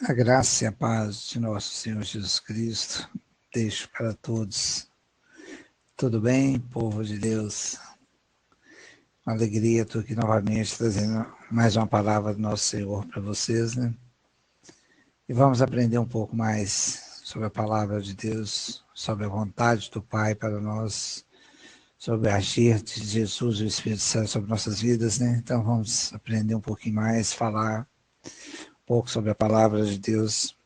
A graça e a paz de nosso Senhor Jesus Cristo, deixo para todos. Tudo bem, povo de Deus? Uma alegria, estou aqui novamente trazendo mais uma palavra do nosso Senhor para vocês, né? E vamos aprender um pouco mais sobre a palavra de Deus, sobre a vontade do Pai para nós, sobre o agir de Jesus e o Espírito Santo sobre nossas vidas, né? Então vamos aprender um pouquinho mais, falar um pouco sobre a palavra de Deus.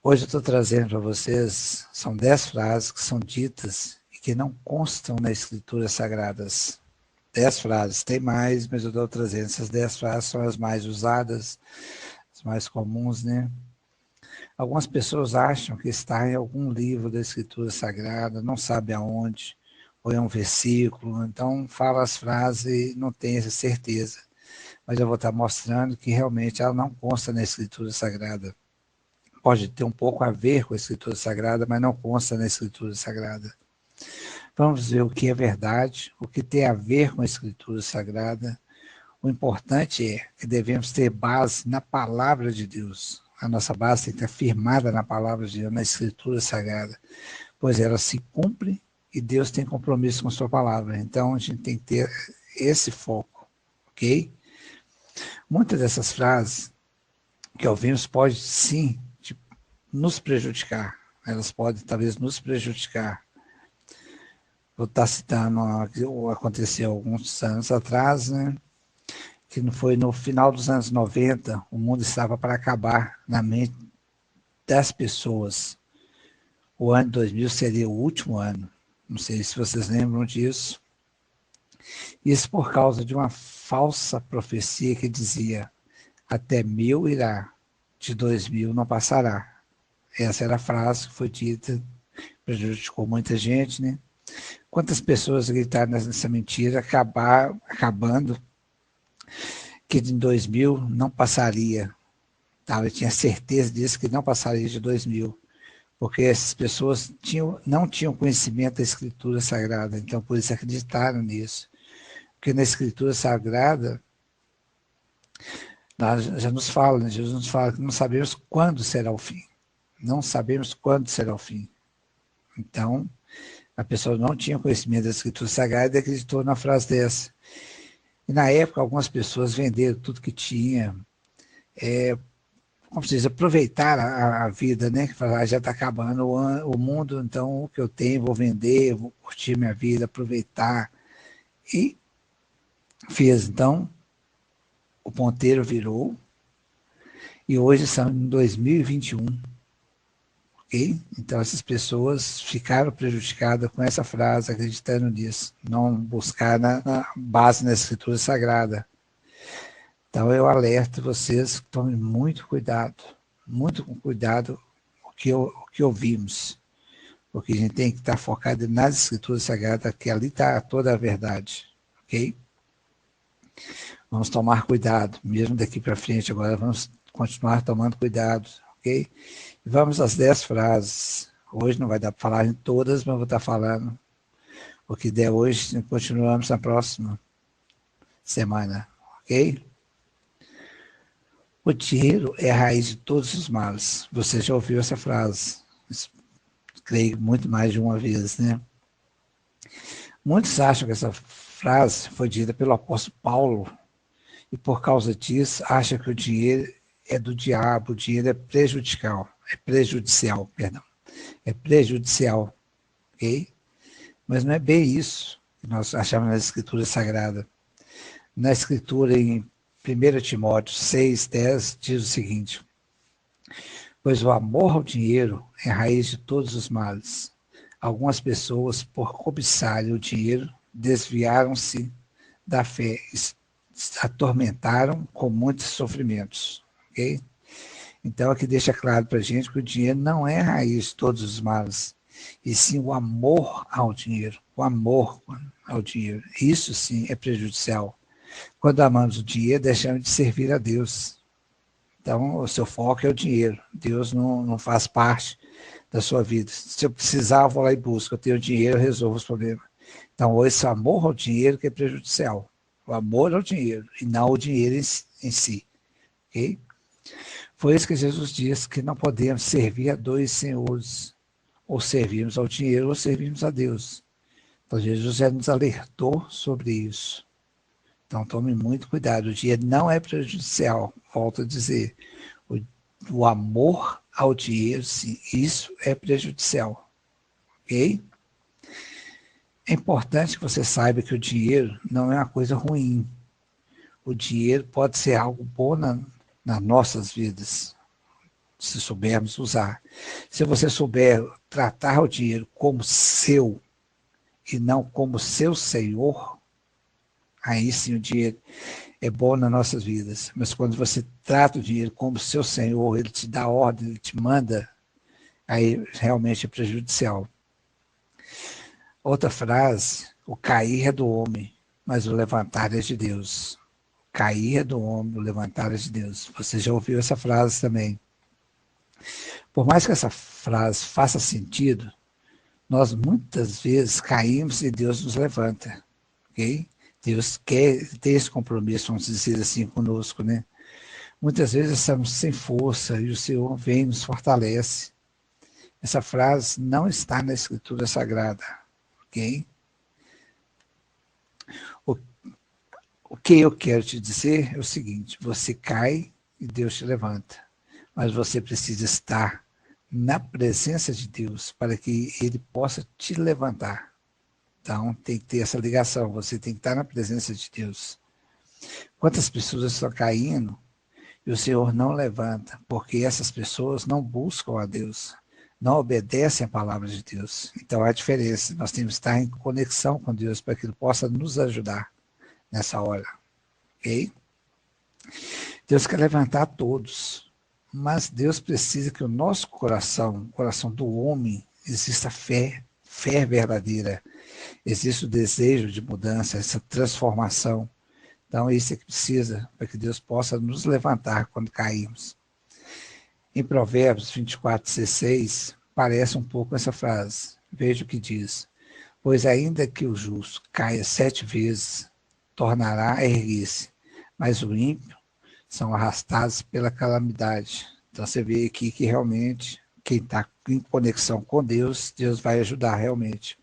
Hoje eu estou trazendo para vocês, são 10 frases que são ditas e que não constam nas escrituras sagradas. 10 frases, tem mais, mas eu estou trazendo. Essas 10 frases são as mais usadas, as mais comuns, né? Algumas pessoas acham que está em algum livro da escritura sagrada, não sabe aonde, ou é um versículo, então fala as frases e não tem essa certeza. Mas eu vou estar mostrando que realmente ela não consta na escritura sagrada. Pode ter um pouco a ver com a Escritura Sagrada, mas não consta na Escritura Sagrada. Vamos ver o que é verdade, o que tem a ver com a Escritura Sagrada. O importante é que devemos ter base na Palavra de Deus. A nossa base tem que estar firmada na Palavra de Deus, na Escritura Sagrada, pois ela se cumpre e Deus tem compromisso com a sua palavra. Então a gente tem que ter esse foco, ok? Muitas dessas frases que ouvimos podem sim nos prejudicar. Elas podem, talvez, nos prejudicar. Vou estar citando o que aconteceu alguns anos atrás, né? Que foi no final dos anos 90, o mundo estava para acabar na mente das pessoas. O ano 2000 seria o último ano. Não sei se vocês lembram disso. Isso por causa de uma falsa profecia que dizia: até 1000 irá, de 2000 não passará. Essa era a frase que foi dita, prejudicou muita gente, né? Quantas pessoas gritaram nessa mentira, acabando que em 2000 não passaria. Tá? Eu tinha certeza disso, que não passaria de 2000, porque essas pessoas não tinham conhecimento da Escritura Sagrada, então por isso acreditaram nisso. Porque na Escritura Sagrada, já nos fala, né? Jesus nos fala que não sabemos quando será o fim. Não sabemos quando será o fim. Então, a pessoa não tinha conhecimento da Escritura Sagrada e acreditou na frase dessa. E na época, algumas pessoas venderam tudo que tinha, como se diz, aproveitar a vida, né? Que fala, já está acabando o mundo, então o que eu tenho, vou vender, vou curtir minha vida, aproveitar. E fez. Então, o ponteiro virou, e hoje são em 2021. Okay? Então, essas pessoas ficaram prejudicadas com essa frase, acreditando nisso. Não buscar na base na Escritura Sagrada. Então, eu alerto vocês que tomem muito cuidado o que ouvimos. Porque a gente tem que estar focado nas Escrituras Sagradas, que ali está toda a verdade. Ok? Vamos tomar cuidado, mesmo daqui para frente, agora vamos continuar tomando cuidado. Ok? Vamos às 10 frases. Hoje não vai dar para falar em todas, mas vou estar falando o que der hoje, continuamos na próxima semana, ok? O dinheiro é a raiz de todos os males. Você já ouviu essa frase, creio muito mais de uma vez, né? Muitos acham que essa frase foi dita pelo apóstolo Paulo e por causa disso acham que o dinheiro é do diabo, o dinheiro é prejudicial, ok? Mas não é bem isso que nós achamos na Escritura Sagrada. Na Escritura, em 1 Timóteo 6:10, diz o seguinte: pois o amor ao dinheiro é a raiz de todos os males. Algumas pessoas, por cobiçarem o dinheiro, desviaram-se da fé e se atormentaram com muitos sofrimentos. Ok? Então, aqui deixa claro para a gente que o dinheiro não é a raiz de todos os males, e sim o amor ao dinheiro. O amor ao dinheiro. Isso sim é prejudicial. Quando amamos o dinheiro, deixamos de servir a Deus. Então, o seu foco é o dinheiro. Deus não faz parte da sua vida. Se eu precisar, eu vou lá e busco. Eu tenho dinheiro, eu resolvo os problemas. Então, esse amor ao dinheiro que é prejudicial. O amor ao dinheiro, e não o dinheiro em si. Okay? Foi isso que Jesus disse, que não podemos servir a dois senhores, ou servirmos ao dinheiro ou servirmos a Deus. Então Jesus já nos alertou sobre isso. Então tome muito cuidado, o dinheiro não é prejudicial, volto a dizer. O amor ao dinheiro, sim, isso é prejudicial, ok? É importante que você saiba que o dinheiro não é uma coisa ruim. O dinheiro pode ser algo bom nas nossas vidas, se soubermos usar. Se você souber tratar o dinheiro como seu e não como seu senhor, aí sim o dinheiro é bom nas nossas vidas. Mas quando você trata o dinheiro como seu senhor, ele te dá ordem, ele te manda, aí realmente é prejudicial. Outra frase, o cair é do homem, mas o levantar é de Deus. O cair é do homem, o levantar é de Deus. Você já ouviu essa frase também. Por mais que essa frase faça sentido, nós muitas vezes caímos e Deus nos levanta, ok? Deus quer ter esse compromisso, vamos dizer assim, conosco, né? Muitas vezes estamos sem força e o Senhor vem e nos fortalece. Essa frase não está na Escritura Sagrada, ok? O, o que eu quero te dizer é o seguinte, você cai e Deus te levanta, mas você precisa estar na presença de Deus para que Ele possa te levantar. Então, tem que ter essa ligação, você tem que estar na presença de Deus. Quantas pessoas estão caindo e o Senhor não levanta, porque essas pessoas não buscam a Deus, não obedecem a palavra de Deus. Então, há diferença, nós temos que estar em conexão com Deus para que Ele possa nos ajudar nessa hora, ok? Deus quer levantar todos, mas Deus precisa que o nosso coração, o coração do homem, exista fé, fé verdadeira, existe o desejo de mudança, essa transformação. Então, isso é que precisa para que Deus possa nos levantar quando cairmos. Em Provérbios 24:16, parece um pouco essa frase. Veja o que diz. Pois ainda que o justo caia 7 vezes, tornará a erguer-se, mas o ímpio são arrastados pela calamidade. Então você vê aqui que realmente quem está em conexão com Deus, Deus vai ajudar realmente.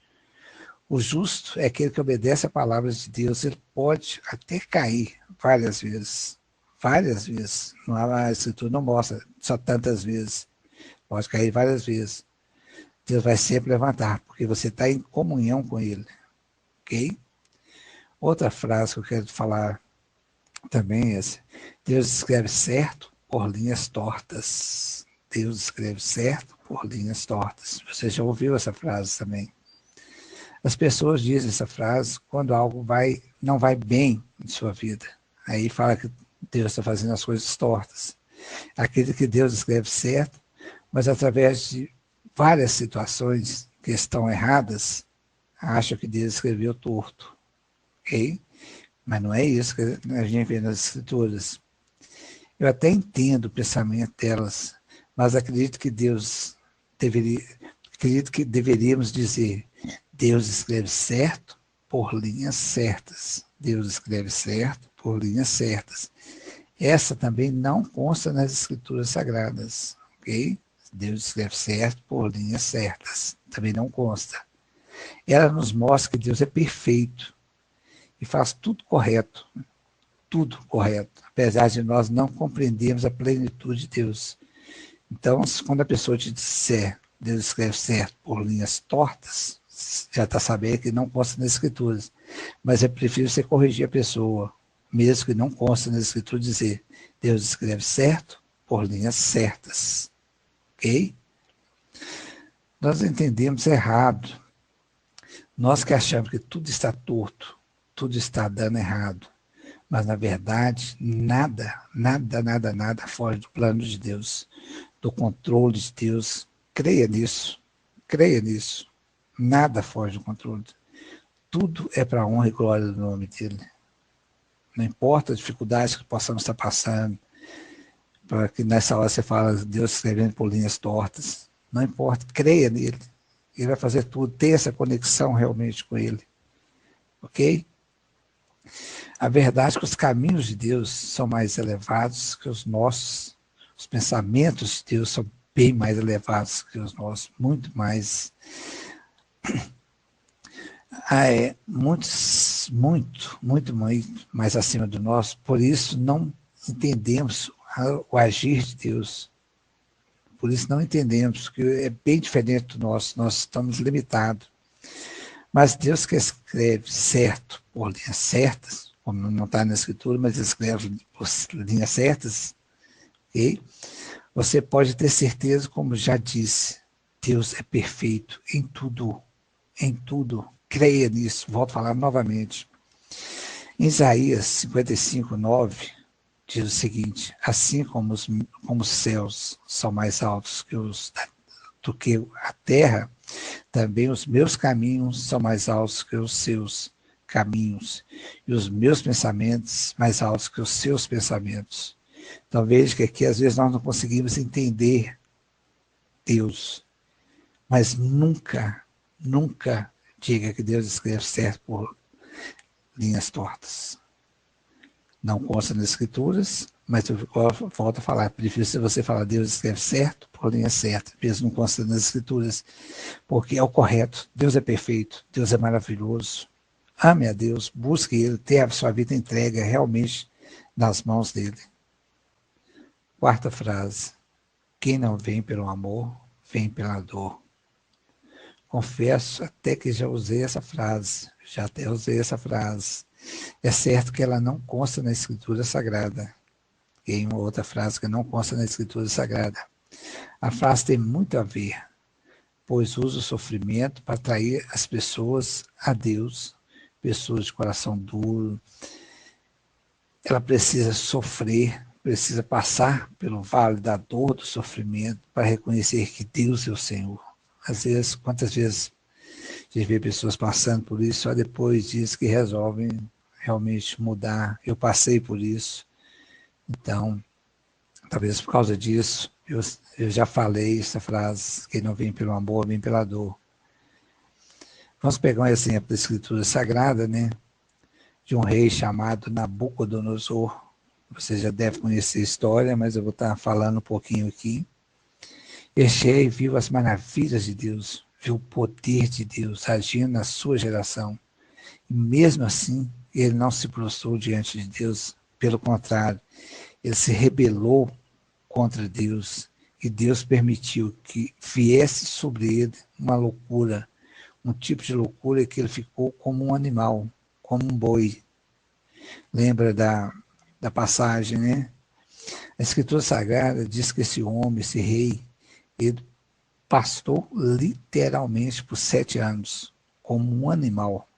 O justo é aquele que obedece a palavra de Deus, ele pode até cair várias vezes. Não, a Escritura não mostra só tantas vezes, pode cair várias vezes. Deus vai sempre levantar, porque você está em comunhão com Ele, ok? Outra frase que eu quero falar também é essa. Deus escreve certo por linhas tortas. Deus escreve certo por linhas tortas. Você já ouviu essa frase também? As pessoas dizem essa frase quando algo não vai bem em sua vida. Aí fala que Deus está fazendo as coisas tortas. Acredita que Deus escreve certo, mas através de várias situações que estão erradas, acha que Deus escreveu torto. Ok? Mas não é isso que a gente vê nas Escrituras. Eu até entendo o pensamento delas, mas acredito que deveríamos dizer, Deus escreve certo por linhas certas. Deus escreve certo por linhas certas. Essa também não consta nas Escrituras Sagradas, ok? Deus escreve certo por linhas certas. Também não consta. Ela nos mostra que Deus é perfeito e faz tudo correto, apesar de nós não compreendermos a plenitude de Deus. Então, quando a pessoa te disser Deus escreve certo por linhas tortas, já está sabendo que não consta nas Escrituras. Mas é prefiro você corrigir a pessoa, mesmo que não consta nas Escrituras, dizer Deus escreve certo por linhas certas. Ok? Nós entendemos errado. Nós que achamos que tudo está torto, tudo está dando errado. Mas, na verdade, nada foge do plano de Deus, do controle de Deus. Creia nisso. Creia nisso. Nada foge do controle. Tudo é para a honra e glória do nome dele. Não importa as dificuldades que possamos estar passando, para que nessa hora você fala Deus escrevendo por linhas tortas. Não importa, creia nele. Ele vai fazer tudo, ter essa conexão realmente com ele. Ok? A verdade é que os caminhos de Deus são mais elevados que os nossos. Os pensamentos de Deus são bem mais elevados que os nossos, muito mais, muito mais acima do nosso. Por isso não entendemos o agir de Deus. Por isso não entendemos, que é bem diferente do nosso, nós estamos limitados. Mas Deus que escreve certo, por linhas certas, como não está na Escritura, mas escreve por linhas certas, ok? Você pode ter certeza, como já disse, Deus é perfeito em tudo, em tudo. Creia nisso, volto a falar novamente. Em Isaías 55, 9, diz o seguinte: assim como os céus são mais altos do que a terra, também os meus caminhos são mais altos que os seus caminhos, e os meus pensamentos mais altos que os seus pensamentos. Então veja que aqui às vezes nós não conseguimos entender Deus, mas nunca diga que Deus escreve certo por linhas tortas. Não consta nas Escrituras, mas eu volto a falar, é difícil você falar Deus escreve certo por linha certa, mesmo não consta nas Escrituras, porque é o correto. Deus é perfeito, Deus é maravilhoso. Ame a Deus, busque Ele, tenha a sua vida entregue realmente nas mãos dEle. Quarta frase: quem não vem pelo amor, vem pela dor. Confesso até que já usei essa frase, É certo que ela não consta na Escritura Sagrada. Tem uma outra frase que não consta na Escritura Sagrada. A frase tem muito a ver, pois usa o sofrimento para atrair as pessoas a Deus, pessoas de coração duro. Ela precisa sofrer, precisa passar pelo vale da dor, do sofrimento, para reconhecer que Deus é o Senhor. Às vezes, quantas vezes a gente vê pessoas passando por isso, só depois disso que resolvem realmente mudar. Eu passei por isso, então, talvez por causa disso, eu já falei essa frase: quem não vem pelo amor, vem pela dor. Vamos pegar um exemplo da Escritura Sagrada, né? De um rei chamado Nabucodonosor. Você já deve conhecer a história, mas eu vou estar falando um pouquinho aqui. Este rei viu as maravilhas de Deus, viu o poder de Deus agindo na sua geração. E mesmo assim, ele não se prostrou diante de Deus. Pelo contrário, ele se rebelou contra Deus. E Deus permitiu que viesse sobre ele uma loucura, um tipo de loucura que ele ficou como um animal, como um boi. Lembra da passagem, né? A Escritura Sagrada diz que esse homem, esse rei, ele pastou literalmente por 7 anos, como um animal.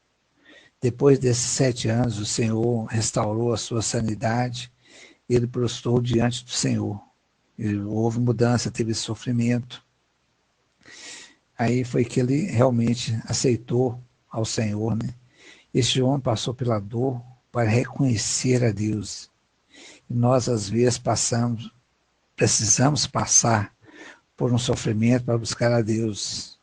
Depois desses 7 anos, o Senhor restaurou a sua sanidade, ele prostrou diante do Senhor. Houve mudança, teve sofrimento. Aí foi que ele realmente aceitou ao Senhor, né? Este homem passou pela dor para reconhecer a Deus. E nós, às vezes, precisamos passar por um sofrimento para buscar a Deus.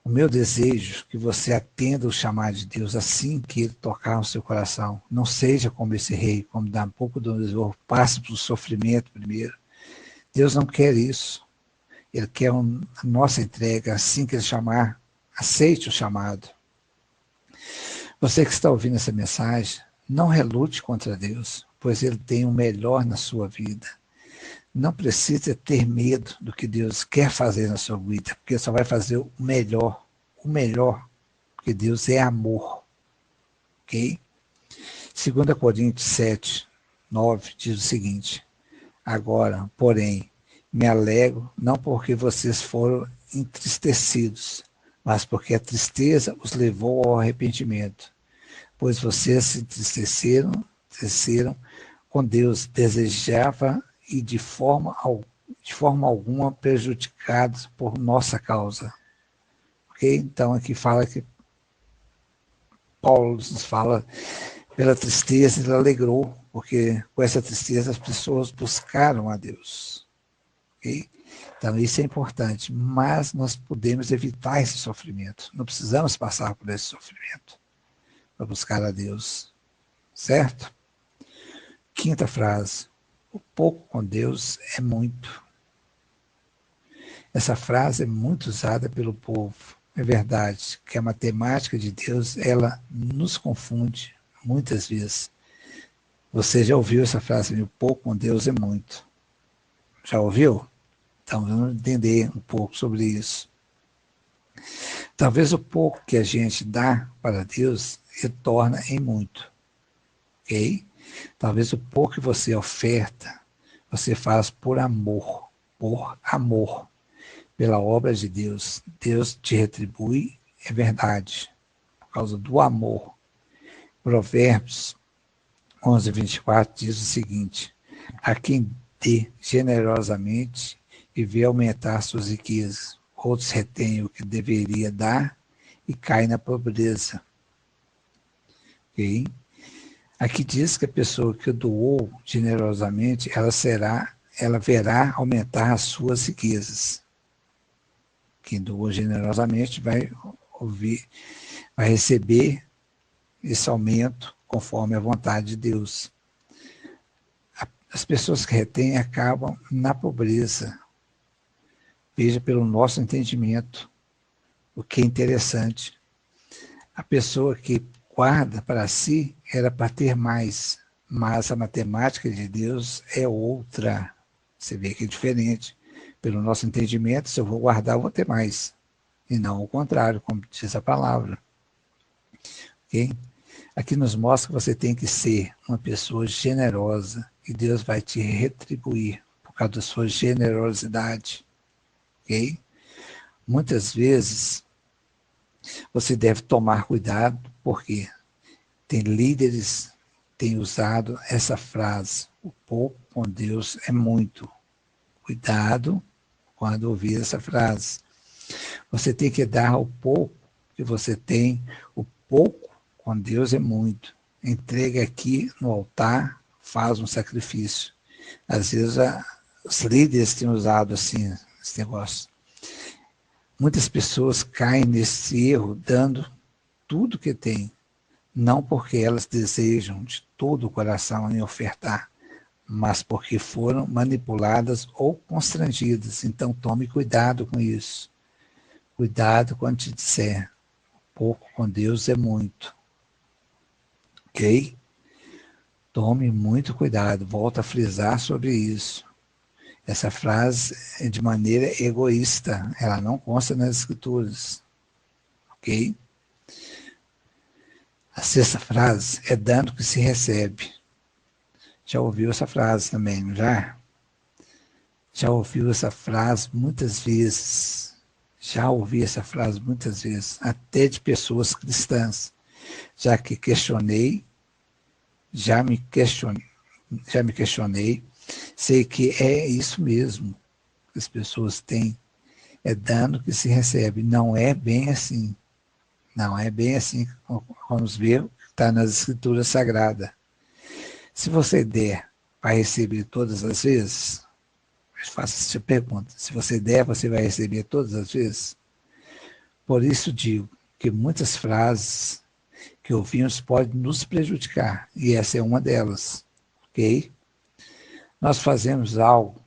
O meu desejo é que você atenda o chamado de Deus assim que ele tocar no seu coração. Não seja como esse rei, como Nabucodonosor, passe pelo sofrimento primeiro. Deus não quer isso. Ele quer a nossa entrega assim que ele chamar. Aceite o chamado. Você que está ouvindo essa mensagem, não relute contra Deus, pois Ele tem o melhor na sua vida. Não precisa ter medo do que Deus quer fazer na sua vida, porque só vai fazer o melhor, porque Deus é amor, ok? 2 Coríntios 7, 9 diz o seguinte: agora, porém, me alegro não porque vocês foram entristecidos, mas porque a tristeza os levou ao arrependimento. Pois vocês se entristeceram com Deus, desejava e de forma alguma prejudicados por nossa causa. Ok? Então aqui fala que Paulo nos fala pela tristeza, ele alegrou, porque com essa tristeza as pessoas buscaram a Deus. Ok? Então isso é importante, mas nós podemos evitar esse sofrimento, não precisamos passar por esse sofrimento para buscar a Deus. Certo? Quinta frase: O pouco com Deus é muito. Essa frase é muito usada pelo povo. É verdade que a matemática de Deus, ela nos confunde muitas vezes. Você já ouviu essa frase, o pouco com Deus é muito. Já ouviu? Então vamos entender um pouco sobre isso. Talvez o pouco que a gente dá para Deus retorna em muito. Ok? Talvez o pouco que você oferta, você faz por amor. Por amor. Pela obra de Deus. Deus te retribui, é verdade. Por causa do amor. Provérbios 11:24 diz o seguinte: a quem dê generosamente e vê aumentar suas riquezas, outros retêm o que deveria dar e caem na pobreza. Okay? Aqui diz que a pessoa que doou generosamente, ela verá aumentar as suas riquezas. Quem doou generosamente vai receber esse aumento conforme a vontade de Deus. As pessoas que retêm acabam na pobreza. Veja pelo nosso entendimento, o que é interessante. A pessoa que guarda para si era para ter mais, mas a matemática de Deus é outra. Você vê que é diferente. Pelo nosso entendimento, se eu vou guardar, eu vou ter mais. E não o contrário, como diz a palavra. Okay? Aqui nos mostra que você tem que ser uma pessoa generosa e Deus vai te retribuir por causa da sua generosidade. Okay? Muitas vezes você deve tomar cuidado, porque tem líderes que têm usado essa frase: o pouco com Deus é muito. Cuidado quando ouvir essa frase. Você tem que dar o pouco que você tem, o pouco com Deus é muito. Entrega aqui no altar, faz um sacrifício. Às vezes os líderes têm usado assim esse negócio. Muitas pessoas caem nesse erro dando tudo que têm, não porque elas desejam de todo o coração em ofertar, mas porque foram manipuladas ou constrangidas. Então tome cuidado com isso. Cuidado quando te disser, pouco com Deus é muito. Ok? Tome muito cuidado, volto a frisar sobre isso. Essa frase é de maneira egoísta, ela não consta nas escrituras. Ok? A sexta frase é dando que se recebe. Já ouviu essa frase também, não já? Já ouviu essa frase muitas vezes. Já ouvi essa frase muitas vezes, até de pessoas cristãs. Já que já me questionei, sei que é isso mesmo que as pessoas têm. É dando que se recebe. Não é bem assim. Não é bem assim que vamos ver, está nas escrituras sagradas. Se você der para receber todas as vezes, eu faço essa pergunta, se você der, você vai receber todas as vezes? Por isso digo que muitas frases que ouvimos podem nos prejudicar, e essa é uma delas, ok? Nós fazemos algo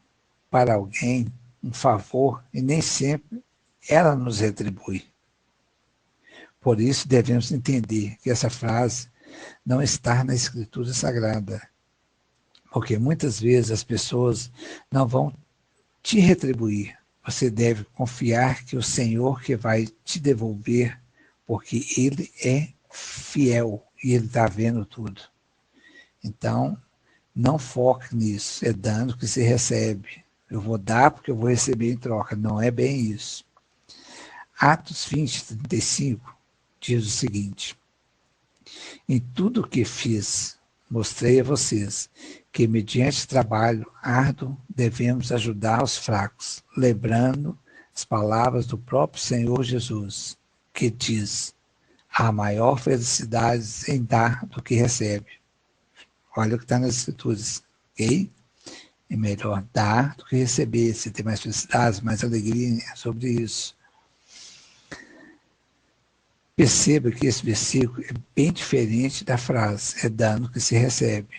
para alguém, um favor, e nem sempre ela nos retribui. Por isso devemos entender que essa frase não está na Escritura Sagrada, porque muitas vezes as pessoas não vão te retribuir. Você deve confiar que o Senhor que vai te devolver, porque Ele é fiel e Ele está vendo tudo. Então, não foque nisso, é dando que se recebe. Eu vou dar porque eu vou receber em troca. Não é bem isso. Atos 20:35 diz o seguinte: em tudo o que fiz, mostrei a vocês que, mediante trabalho árduo, devemos ajudar os fracos, lembrando as palavras do próprio Senhor Jesus, que diz: há maior felicidade em dar do que recebe. Olha o que está nas Escrituras, ok? É melhor dar do que receber. Você tem mais felicidade, mais alegria sobre isso. Perceba que esse versículo é bem diferente da frase, é dando que se recebe.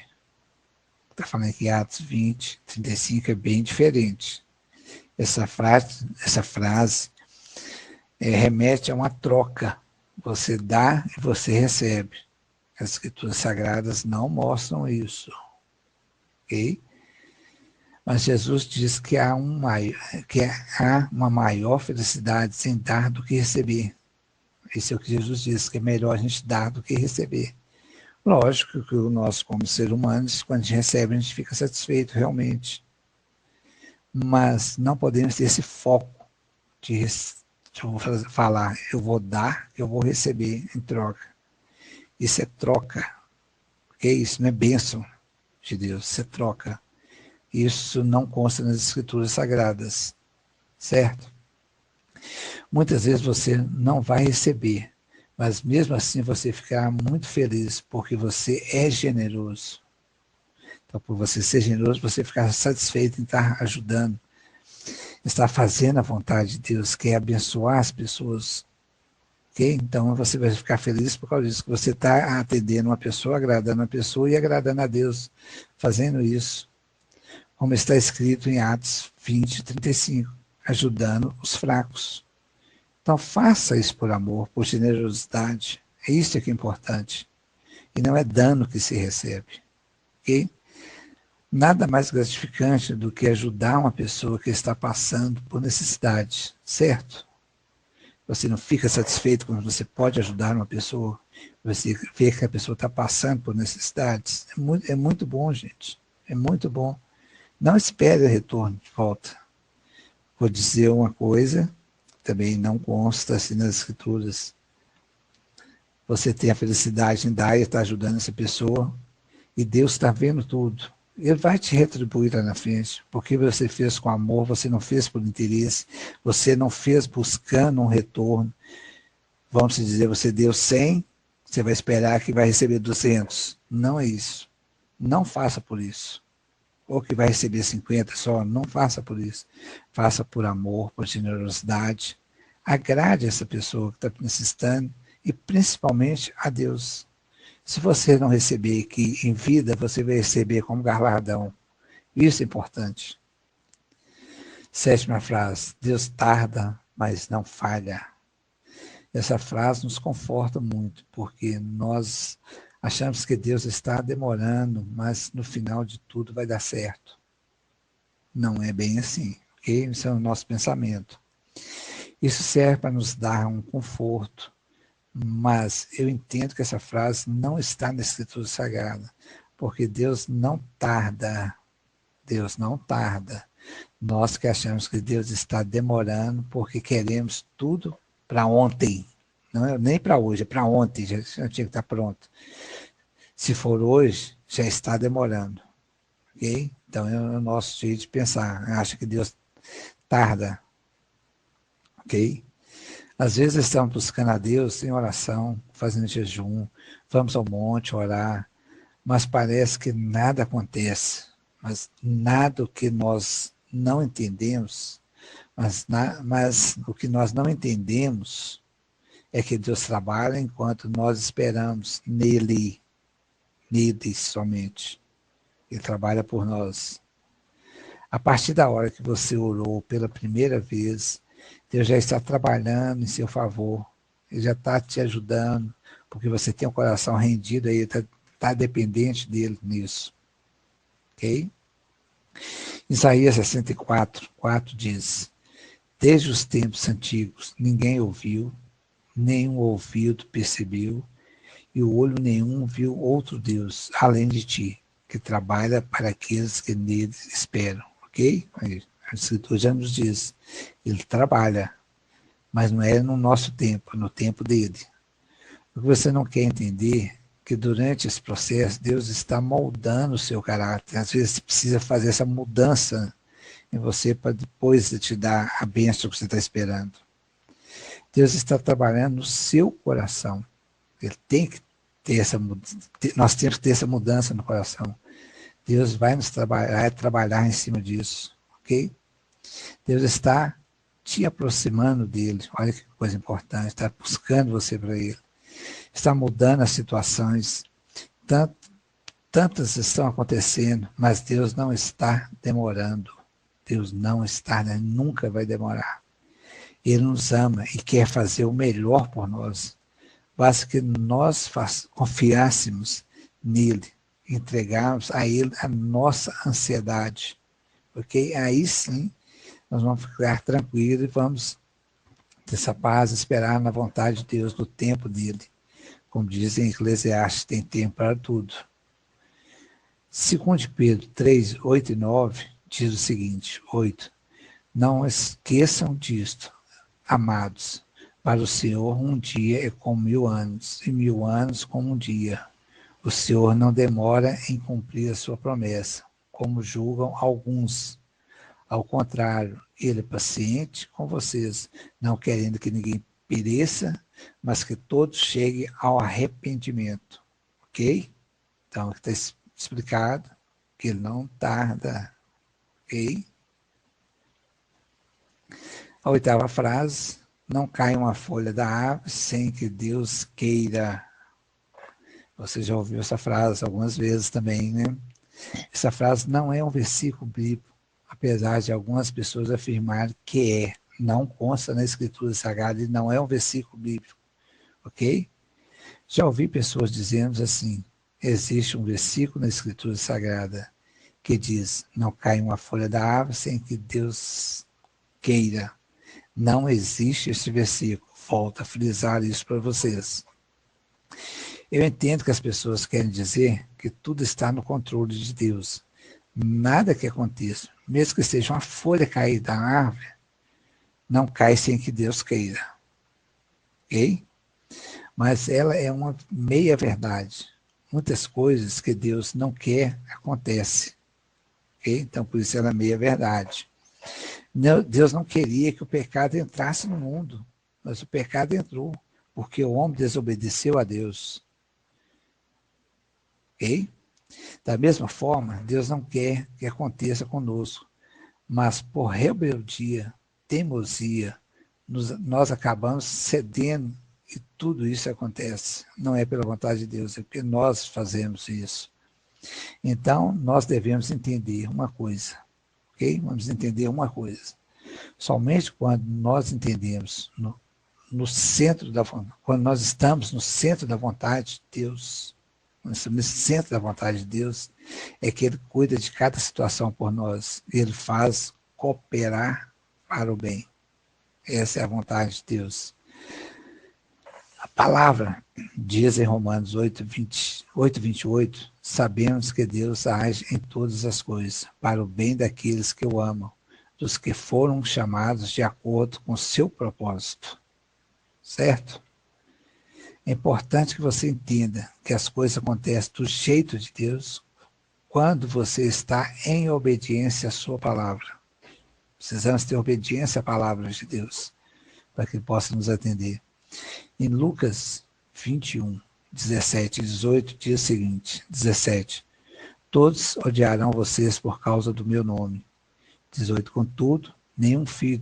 está falando aqui Atos 20, 35, é bem diferente. Essa frase remete a uma troca. Você dá e você recebe. As escrituras sagradas não mostram isso. Ok? Mas Jesus diz que há uma maior felicidade sem dar do que receber. Isso é o que Jesus diz, que é melhor a gente dar do que receber. Lógico que nós, como seres humanos, quando a gente recebe, a gente fica satisfeito realmente. Mas não podemos ter esse foco de falar, eu vou dar, eu vou receber em troca. Isso é troca. Okay? Isso não é bênção de Deus, isso é troca. Isso não consta nas escrituras sagradas, certo? Muitas vezes você não vai receber, mas mesmo assim você ficará muito feliz porque você é generoso. Então, por você ser generoso, você ficar satisfeito em estar ajudando, estar fazendo a vontade de Deus, que é abençoar as pessoas. Okay? Então, você vai ficar feliz por causa disso, que você está atendendo uma pessoa, agradando a pessoa e agradando a Deus, fazendo isso. Como está escrito em Atos 20, 35, ajudando os fracos. Então faça isso por amor, por generosidade. É isso que é importante. E não é dano que se recebe. Okay? Nada mais gratificante do que ajudar uma pessoa que está passando por necessidade, certo? Você não fica satisfeito quando você pode ajudar uma pessoa, você vê que a pessoa está passando por necessidades. É muito bom, gente. É muito bom. Não espere o retorno de volta. Vou dizer uma coisa, também não consta assim nas escrituras. Você tem a felicidade em dar e estar ajudando essa pessoa, e Deus está vendo tudo. Ele vai te retribuir lá na frente, porque você fez com amor, você não fez por interesse, você não fez buscando um retorno. Vamos dizer, você deu 100, você vai esperar que vai receber 200. Não é isso. Não faça por isso. Ou que vai receber 50 só, não faça por isso. Faça por amor, por generosidade. Agrade essa pessoa que está necessitando e principalmente a Deus. Se você não receber aqui em vida, você vai receber como galardão. Isso é importante. 7ª frase, Deus tarda, mas não falha. Essa frase nos conforta muito, porque nós achamos que Deus está demorando, mas no final de tudo vai dar certo. Não é bem assim, ok? Isso é o nosso pensamento. Isso serve para nos dar um conforto, mas eu entendo que essa frase não está na Escritura Sagrada, porque Deus não tarda. Deus não tarda. Nós que achamos que Deus está demorando porque queremos tudo para ontem. Não é nem para hoje, é para ontem, já tinha que estar pronto. Se for hoje, já está demorando. Ok? Então é o nosso jeito de pensar. Acha que Deus tarda. Ok? Às vezes estamos buscando a Deus em oração, fazendo jejum, vamos ao monte orar, mas parece que nada acontece. Mas nada o que nós não entendemos, mas o que nós não entendemos é que Deus trabalha enquanto nós esperamos nele somente. Ele trabalha por nós. A partir da hora que você orou pela primeira vez, Deus já está trabalhando em seu favor. Ele já está te ajudando, porque você tem um coração rendido aí, está dependente dele nisso. Ok? Isaías 64, 4 diz, desde os tempos antigos ninguém ouviu, nenhum ouvido percebeu, e o olho nenhum viu outro Deus, além de ti, que trabalha para aqueles que nele esperam. Ok? A Escritura já nos diz, ele trabalha, mas não é no nosso tempo, é no tempo dele. O que você não quer entender que durante esse processo Deus está moldando o seu caráter. Às vezes precisa fazer essa mudança em você para depois te dar a bênção que você está esperando. Deus está trabalhando no seu coração. Ele tem que ter essa mudança. Nós temos que ter essa mudança no coração. Deus vai nos trabalhar em cima disso, ok? Deus está te aproximando dele. Olha que coisa importante. Está buscando você para ele. Está mudando as situações, tanto Tantas estão acontecendo, mas Deus não está demorando. Deus não está, né? Nunca vai demorar. Ele nos ama e quer fazer o melhor por nós. Basta que nós confiássemos nele, entregarmos a ele a nossa ansiedade. Ok? Aí sim, nós vamos ficar tranquilos e vamos ter essa paz, esperar na vontade de Deus, no tempo dele. Como dizem em Eclesiastes, tem tempo para tudo. 2 Pedro 3, 8 e 9 diz o seguinte, 8. Não esqueçam disto, amados. Para o Senhor um dia é como 1000 anos, e 1000 anos como um dia. O Senhor não demora em cumprir a sua promessa, como julgam alguns. Ao contrário, ele é paciente com vocês, não querendo que ninguém pereça, mas que todos cheguem ao arrependimento. Ok? Então, está explicado que ele não tarda. Ok? A 8ª frase, não cai uma folha da árvore sem que Deus queira. Você já ouviu essa frase algumas vezes também, né? Essa frase não é um versículo bíblico, apesar de algumas pessoas afirmarem que é. Não consta na Escritura Sagrada e não é um versículo bíblico, ok? Já ouvi pessoas dizendo assim, existe um versículo na Escritura Sagrada que diz, não cai uma folha da árvore sem que Deus queira. Não existe esse versículo. Volto a frisar isso para vocês. Eu entendo que as pessoas querem dizer que tudo está no controle de Deus. Nada que aconteça, mesmo que seja uma folha cair da árvore, não cai sem que Deus queira. Ok? Mas ela é uma meia-verdade. Muitas coisas que Deus não quer acontecem. Ok? Então, por isso ela é meia-verdade. Deus não queria que o pecado entrasse no mundo, mas o pecado entrou, porque o homem desobedeceu a Deus. Ok? Da mesma forma, Deus não quer que aconteça conosco, mas por rebeldia, teimosia, nós acabamos cedendo e tudo isso acontece. Não é pela vontade de Deus, é porque nós fazemos isso. Então, nós devemos entender uma coisa, ok? Vamos entender uma coisa. Somente quando nós entendemos no centro da quando nós estamos no centro da vontade de Deus, no centro da vontade de Deus, é que Ele cuida de cada situação por nós. Ele faz cooperar para o bem. Essa é a vontade de Deus. A palavra diz em Romanos 8:28, sabemos que Deus age em todas as coisas, para o bem daqueles que o amam, dos que foram chamados de acordo com o seu propósito. Certo? É importante que você entenda que as coisas acontecem do jeito de Deus quando você está em obediência à sua palavra. Precisamos ter obediência à palavra de Deus para que Ele possa nos atender. Em Lucas 21, 17 e 18 diz o seguinte, 17, todos odiarão vocês por causa do meu nome. 18, contudo, nenhum fio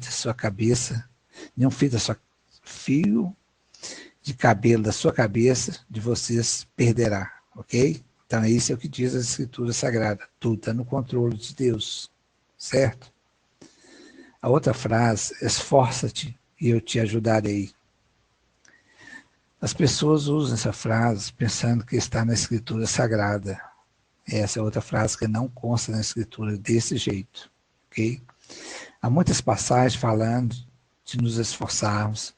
de cabelo da sua cabeça de vocês perderá, ok? Então, isso é o que diz a Escritura Sagrada. Tudo está no controle de Deus, certo? A outra frase, esforça-te e eu te ajudarei. As pessoas usam essa frase pensando que está na Escritura Sagrada. Essa é outra frase que não consta na Escritura desse jeito, ok? Há muitas passagens falando de nos esforçarmos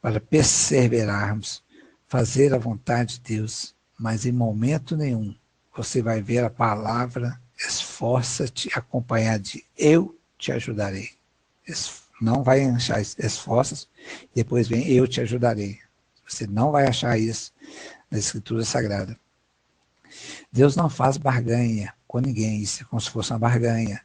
para perseverarmos, fazer a vontade de Deus, mas em momento nenhum você vai ver a palavra esforça-te acompanhada de eu te ajudarei. Não vai achar esforços, depois vem eu te ajudarei. Você não vai achar isso na Escritura Sagrada. Deus não faz barganha com ninguém, isso é como se fosse uma barganha.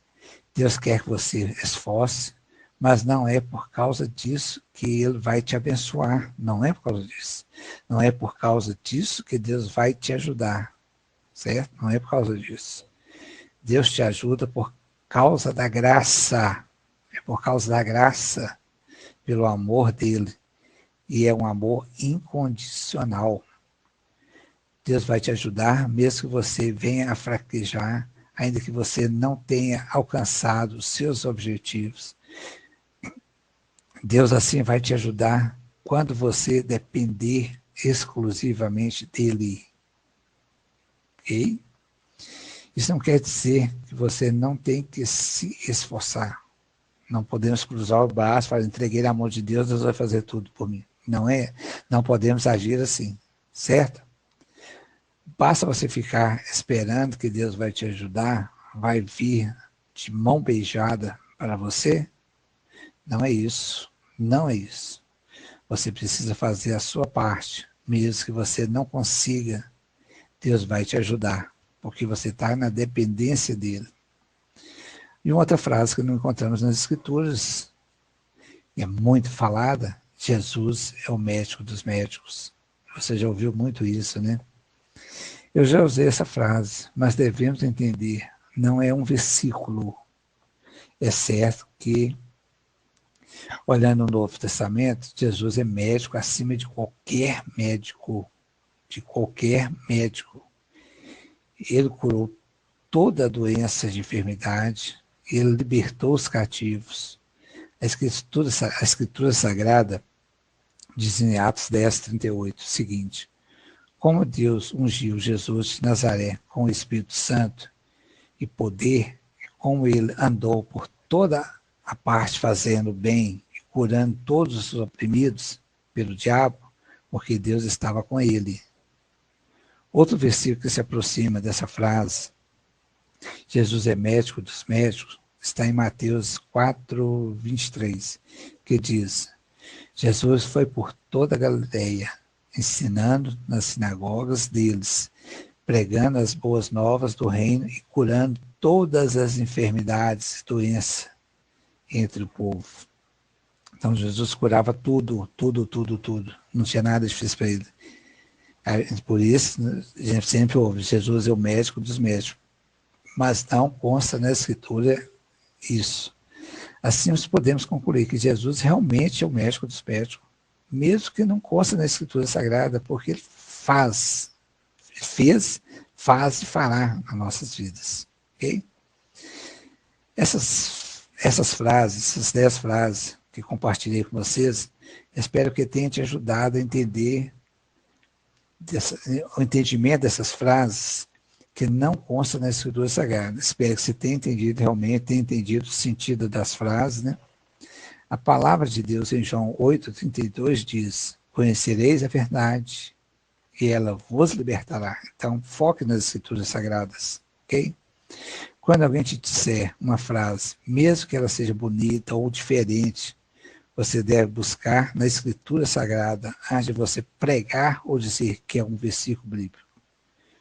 Deus quer que você esforce, mas não é por causa disso que Ele vai te abençoar. Não é por causa disso. Não é por causa disso que Deus vai te ajudar. Certo? Não é por causa disso. Deus te ajuda por causa da graça. É por causa da graça, pelo amor dele. E é um amor incondicional. Deus vai te ajudar, mesmo que você venha a fraquejar, ainda que você não tenha alcançado os seus objetivos. Deus assim vai te ajudar quando você depender exclusivamente dele. Ok? Isso não quer dizer que você não tem que se esforçar. Não podemos cruzar o braço e falar, entreguei na mão de Deus, Deus vai fazer tudo por mim. Não é? Não podemos agir assim, certo? Basta você ficar esperando que Deus vai te ajudar, vai vir de mão beijada para você? Não é isso. Não é isso. Você precisa fazer a sua parte, mesmo que você não consiga, Deus vai te ajudar, porque você está na dependência dele. E uma outra frase que não encontramos nas Escrituras, e é muito falada, Jesus é o médico dos médicos. Você já ouviu muito isso, né? Eu já usei essa frase, mas devemos entender, não é um versículo. É certo que, olhando o Novo Testamento, Jesus é médico acima de qualquer médico, de qualquer médico. Ele curou toda a doença de enfermidade, ele libertou os cativos. A Escritura Sagrada diz em Atos 10, 38, o seguinte: como Deus ungiu Jesus de Nazaré com o Espírito Santo e poder, como ele andou por toda a parte fazendo bem e curando todos os oprimidos pelo diabo, porque Deus estava com ele. Outro versículo que se aproxima dessa frase, Jesus é médico dos médicos, está em Mateus 4, 23, que diz: Jesus foi por toda a Galileia, ensinando nas sinagogas deles, pregando as boas novas do reino e curando todas as enfermidades e doenças entre o povo. Então Jesus curava tudo, tudo, tudo, tudo. Não tinha nada difícil para ele. Por isso, a gente sempre ouve, Jesus é o médico dos médicos. Mas não consta na Escritura isso. Assim, nós podemos concluir que Jesus realmente é o médico dos médicos, mesmo que não consta na Escritura Sagrada, porque ele fez, faz e fará nas nossas vidas. Ok? Essas frases, essas 10 frases que compartilhei com vocês, espero que tenha te ajudado a entender o entendimento dessas frases que não constam na Escritura Sagrada. Espero que você tenha entendido realmente, tenha entendido o sentido das frases, né? A palavra de Deus em João 8,32 diz: conhecereis a verdade e ela vos libertará. Então, foque nas Escrituras Sagradas, ok? Quando alguém te disser uma frase, mesmo que ela seja bonita ou diferente, você deve buscar na Escritura Sagrada antes de você pregar ou dizer que é um versículo bíblico.